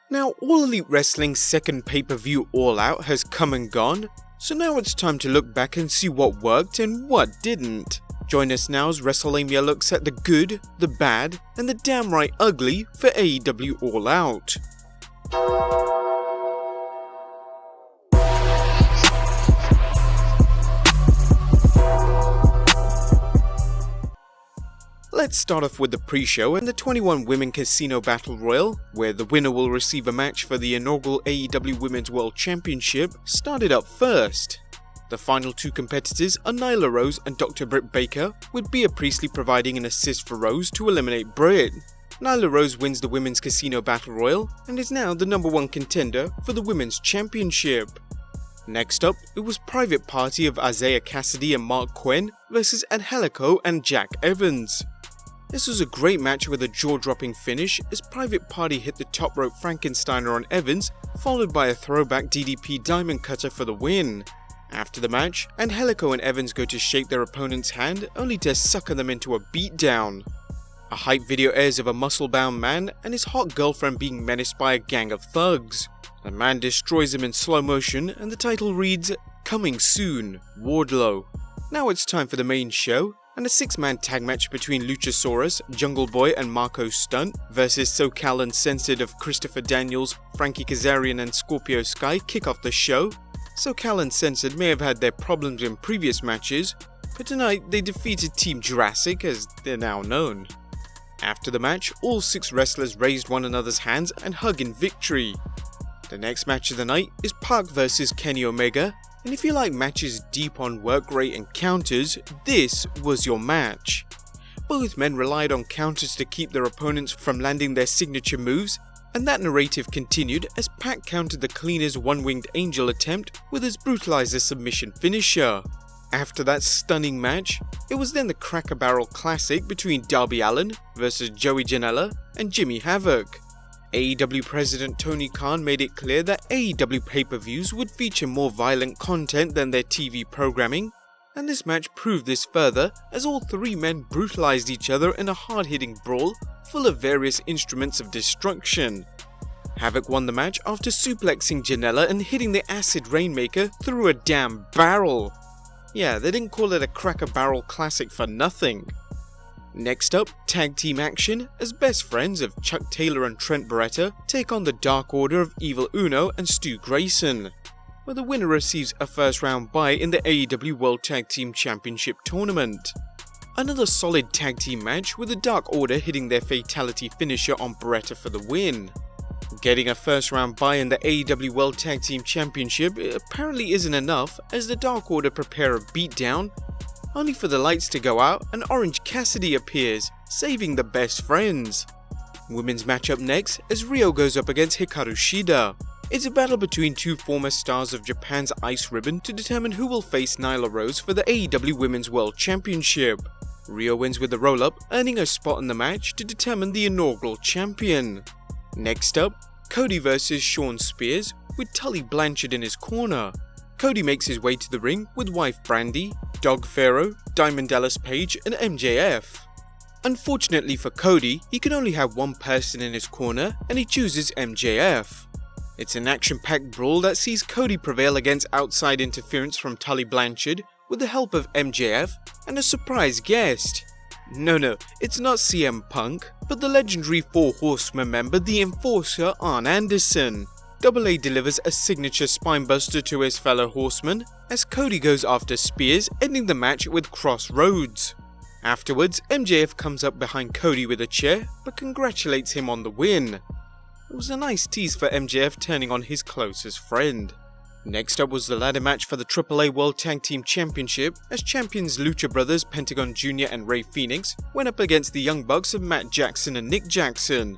Now, All Elite Wrestling's second pay-per-view All Out has come and gone, so now it's time to look back and see what worked and what didn't. Join us now as WrestleMania looks at the good, the bad, and the damn right ugly for AEW All Out. Let's start off with the pre-show and the 21 Women Casino Battle Royal, where the winner will receive a match for the inaugural AEW Women's World Championship, started up first. The final two competitors are Nyla Rose and Dr. Britt Baker, with Bea Priestley providing an assist for Rose to eliminate Britt. Nyla Rose wins the Women's Casino Battle Royal and is now the #1 contender for the Women's Championship. Next up, it was Private Party of Isaiah Cassidy and Mark Quinn versus Angelico and Jack Evans. This was a great match with a jaw-dropping finish as Private Party hit the top rope Frankensteiner on Evans, followed by a throwback DDP Diamond Cutter for the win. After the match, Angelico and Evans go to shake their opponent's hand, only to sucker them into a beatdown. A hype video airs of a muscle-bound man and his hot girlfriend being menaced by a gang of thugs. The man destroys him in slow motion and the title reads, "Coming soon, Wardlow." Now it's time for the main show, and a 6-man tag match between Luchasaurus, Jungle Boy and Marco Stunt versus SoCal Uncensored of Christopher Daniels, Frankie Kazarian and Scorpio Sky kick off the show. SoCal Uncensored may have had their problems in previous matches, but tonight they defeated Team Jurassic as they're now known. After the match, all 6 wrestlers raised one another's hands and hug in victory. The next match of the night is Park vs Kenny Omega, and if you like matches deep on work rate and counters, this was your match. Both men relied on counters to keep their opponents from landing their signature moves, and that narrative continued as Pac countered the Cleaner's one-winged angel attempt with his brutalizer submission finisher. After that stunning match, it was then the Cracker Barrel Classic between Darby Allin versus Joey Janela and Jimmy Havoc. AEW President Tony Khan made it clear that AEW pay-per-views would feature more violent content than their TV programming, and this match proved this further as all 3 men brutalized each other in a hard-hitting brawl full of various instruments of destruction. Havoc won the match after suplexing Janela and hitting the Acid Rainmaker through a damn barrel. Yeah, they didn't call it a Cracker Barrel Classic for nothing. Next up, tag team action as best friends of Chuck Taylor and Trent Beretta take on the Dark Order of Evil Uno and Stu Grayson, where the winner receives a first round bye in the AEW World Tag Team Championship tournament. Another solid tag team match with the Dark Order hitting their fatality finisher on Beretta for the win. Getting a first round bye in the AEW World Tag Team Championship apparently isn't enough as the Dark Order prepare a beatdown, only for the lights to go out and Orange Cassidy appears, saving the best friends. Women's match up next as Riho goes up against Hikaru Shida. It's a battle between 2 former stars of Japan's Ice Ribbon to determine who will face Nyla Rose for the AEW Women's World Championship. Riho wins with the roll-up, earning a spot in the match to determine the inaugural champion. Next up, Cody vs Shawn Spears with Tully Blanchard in his corner. Cody makes his way to the ring with wife Brandi, Dog Pharaoh, Diamond Dallas Page and MJF. Unfortunately for Cody, he can only have one person in his corner and he chooses MJF. It's an action-packed brawl that sees Cody prevail against outside interference from Tully Blanchard with the help of MJF and a surprise guest. No, it's not CM Punk, but the legendary 4 Horsemen member, the Enforcer Arn Anderson. AA delivers a signature spinebuster to his fellow horseman as Cody goes after Spears, ending the match with Crossroads. Afterwards, MJF comes up behind Cody with a chair but congratulates him on the win. It was a nice tease for MJF turning on his closest friend. Next up was the ladder match for the AAA World Tag Team Championship as champions Lucha Brothers Pentagon Jr. and Rey Fenix went up against the Young Bucks of Matt Jackson and Nick Jackson.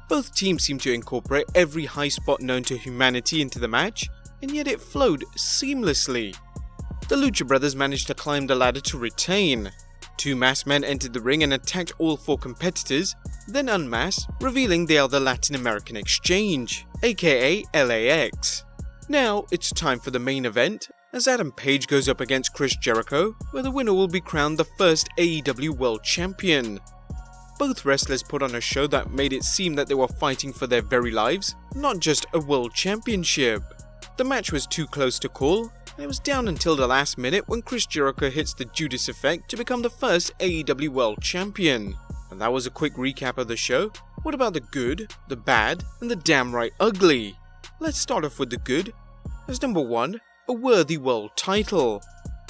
Both teams seemed to incorporate every high spot known to humanity into the match, and yet it flowed seamlessly. The Lucha Brothers managed to climb the ladder to retain. 2 masked men entered the ring and attacked all 4 competitors, then unmasked, revealing they are the Latin American Exchange, aka LAX. Now it's time for the main event, as Adam Page goes up against Chris Jericho, where the winner will be crowned the first AEW World Champion. Both wrestlers put on a show that made it seem that they were fighting for their very lives, not just a world championship. The match was too close to call, and it was down until the last minute when Chris Jericho hits the Judas effect to become the first AEW World Champion. And that was a quick recap of the show. What about the good, the bad, and the damn right ugly? Let's start off with the good. As number 1, a worthy world title.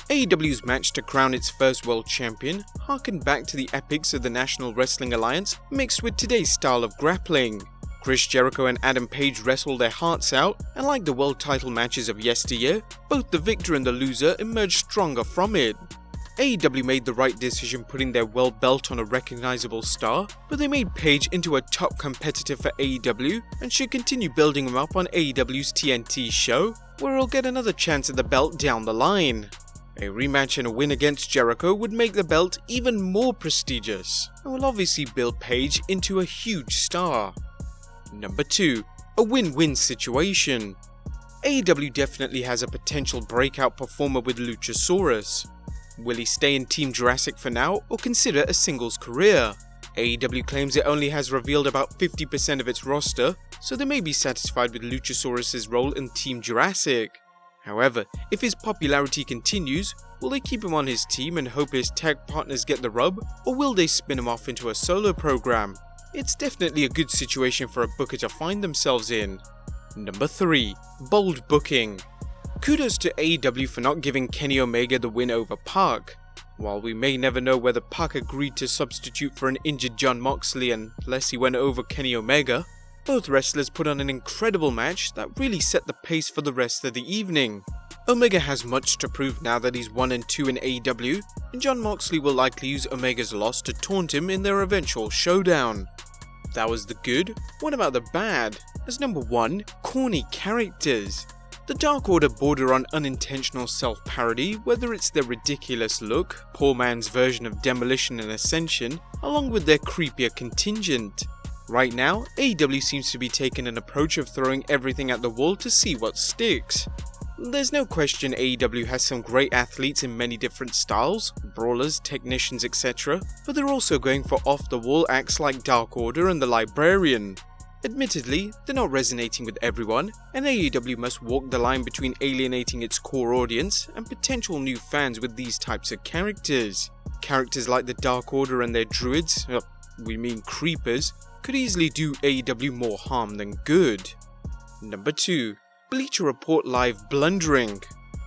AEW's match to crown its first world champion harkened back to the epics of the National Wrestling Alliance mixed with today's style of grappling. Chris Jericho and Adam Page wrestled their hearts out, and like the world title matches of yesteryear, both the victor and the loser emerged stronger from it. AEW made the right decision putting their world belt on a recognizable star, but they made Page into a top competitor for AEW and should continue building him up on AEW's TNT show, where he'll get another chance at the belt down the line. A rematch and a win against Jericho would make the belt even more prestigious, and will obviously build Page into a huge star. Number 2, a win-win situation. AEW definitely has a potential breakout performer with Luchasaurus. Will he stay in Team Jurassic for now or consider a singles career? AEW claims it only has revealed about 50% of its roster, so they may be satisfied with Luchasaurus' role in Team Jurassic. However, if his popularity continues, will they keep him on his team and hope his tag partners get the rub, or will they spin him off into a solo program? It's definitely a good situation for a booker to find themselves in. Number 3, bold booking. Kudos to AEW for not giving Kenny Omega the win over Park. While we may never know whether Park agreed to substitute for an injured Jon Moxley unless he went over Kenny Omega, both wrestlers put on an incredible match that really set the pace for the rest of the evening. Omega has much to prove now that he's 1-2 in AEW, and Jon Moxley will likely use Omega's loss to taunt him in their eventual showdown. That was the good. What about the bad? As number 1, corny characters. The Dark Order border on unintentional self-parody, whether it's their ridiculous look, poor man's version of Demolition and Ascension, along with their creepier contingent. Right now, AEW seems to be taking an approach of throwing everything at the wall to see what sticks. There's no question AEW has some great athletes in many different styles, brawlers, technicians, etc., but they're also going for off-the-wall acts like Dark Order and the Librarian. Admittedly, they're not resonating with everyone, and AEW must walk the line between alienating its core audience and potential new fans with these types of characters. Characters like the Dark Order and their druids, we mean creepers, could easily do AEW more harm than good. Number 2. Bleacher Report Live blundering.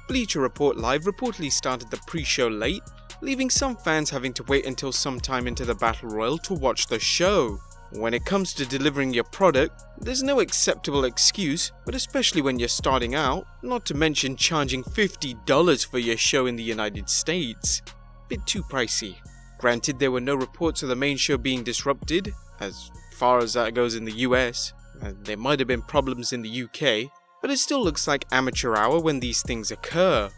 Bleacher Report Live reportedly started the pre-show late, leaving some fans having to wait until sometime into the Battle Royal to watch the show. When it comes to delivering your product, there's no acceptable excuse, but especially when you're starting out, not to mention charging $50 for your show in the United States. Bit too pricey. Granted, there were no reports of the main show being disrupted, as far as that goes in the US, and there might have been problems in the UK, but it still looks like amateur hour when these things occur.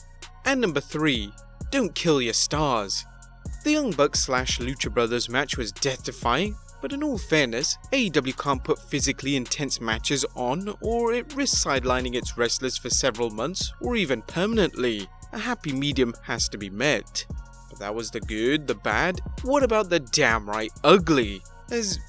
And number 3, don't kill your stars. The Young Bucks / Lucha Brothers match was death-defying, but in all fairness, AEW can't put physically intense matches on, or it risks sidelining its wrestlers for several months, or even permanently. A happy medium has to be met. But that was the good, the bad. What about the damn right ugly? As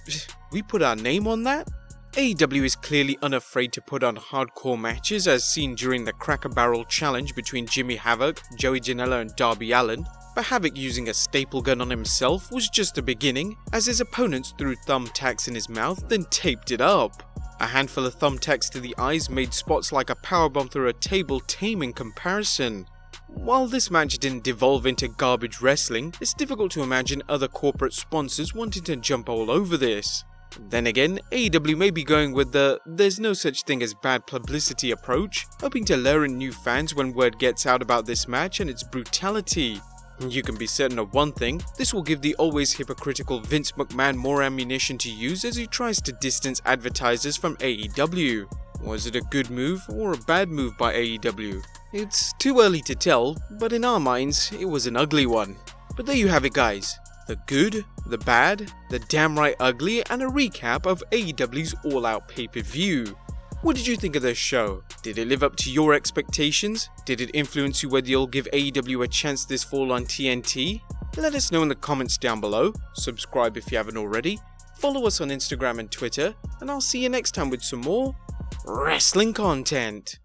we put our name on that? AEW is clearly unafraid to put on hardcore matches as seen during the Cracker Barrel challenge between Jimmy Havoc, Joey Janela and Darby Allin, but Havoc using a staple gun on himself was just the beginning, as his opponents threw thumbtacks in his mouth then taped it up. A handful of thumbtacks to the eyes made spots like a powerbomb through a table tame in comparison. While this match didn't devolve into garbage wrestling, it's difficult to imagine other corporate sponsors wanting to jump all over this. Then again, AEW may be going with the "there's no such thing as bad publicity" approach, hoping to lure in new fans when word gets out about this match and its brutality. You can be certain of one thing, this will give the always hypocritical Vince McMahon more ammunition to use as he tries to distance advertisers from AEW. Was it a good move or a bad move by AEW? It's too early to tell, but in our minds, it was an ugly one. But there you have it, guys. The good, the bad, the damn right ugly, and a recap of AEW's All Out pay-per-view. What did you think of this show? Did it live up to your expectations? Did it influence you whether you'll give AEW a chance this fall on TNT? Let us know in the comments down below, subscribe if you haven't already, follow us on Instagram and Twitter, and I'll see you next time with some more wrestling content.